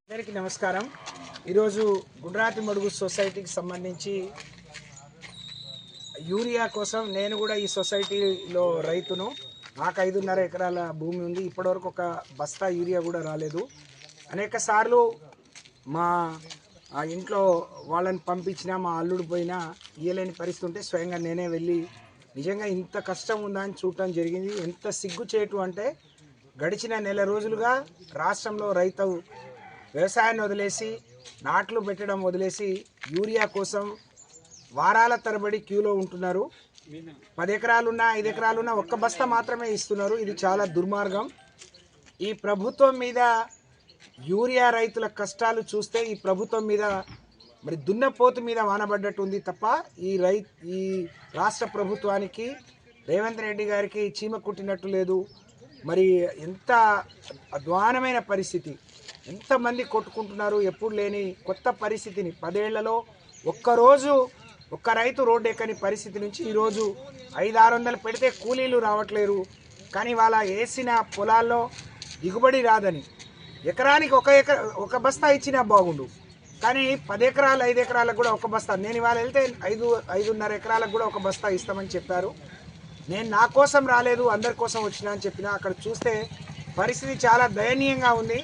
అందరికీ నమస్కారం. ఈరోజు గుండ్రాతి మడుగు సొసైటీకి సంబంధించి యూరియా కోసం నేను కూడా ఈ సొసైటీలో రైతును. నాకు 5.5 ఎకరాల భూమి ఉంది. ఇప్పటివరకు ఒక బస్తా యూరియా కూడా రాలేదు. అనేక సార్లు మా ఇంట్లో వాళ్ళని పంపించినా, మా అల్లుడు పోయినా ఇయ్యలేని పరిస్థితి ఉంటే స్వయంగా నేనే వెళ్ళి నిజంగా ఇంత కష్టం ఉందా అని చూడటం జరిగింది. ఎంత సిగ్గుచేటు అంటే గడిచిన నెల రోజులుగా రాష్ట్రంలో రైతు వ్యవసాయాన్ని వదిలేసి, నాట్లు పెట్టడం వదిలేసి యూరియా కోసం వారాల తరబడి క్యూలో ఉంటున్నారు. 10 ఎకరాలున్నా 5 ఎకరాలున్నా ఒక్క బస్తా మాత్రమే ఇస్తున్నారు. ఇది చాలా దుర్మార్గం. ఈ ప్రభుత్వం మీద, యూరియా రైతుల కష్టాలు చూస్తే ఈ ప్రభుత్వం మీద మరి దున్నపోతు మీద వానబడ్డట్టు ఉంది తప్ప ఈ రాష్ట్ర ప్రభుత్వానికి, రేవంత్ రెడ్డి గారికి చీమ కుట్టినట్టు లేదు. మరి ఎంత అధ్వానమైన పరిస్థితి, ఎంతమంది కొట్టుకుంటున్నారు. ఎప్పుడు లేని కొత్త పరిస్థితిని 10 ఏళ్లలో ఒక్కరోజు ఒక్క రైతు రోడ్డు ఎక్కని పరిస్థితి నుంచి ఈరోజు 500-600 పెడితే కూలీలు రావట్లేరు. కానీ వాళ్ళ వేసిన పొలాల్లో దిగుబడి రాదని ఎకరానికి ఒక బస్తా ఇచ్చినా బాగుండు. కానీ 10 ఎకరాలు 5 ఎకరాలకు కూడా ఒక బస్తా, నేను ఇవాళ వెళ్తే 5.5 ఎకరాలకు కూడా ఒక బస్తా ఇస్తామని చెప్పారు. నేను నా కోసం రాలేదు, అందరి కోసం వచ్చినా అని చెప్పినా. అక్కడ చూస్తే పరిస్థితి చాలా దయనీయంగా ఉంది.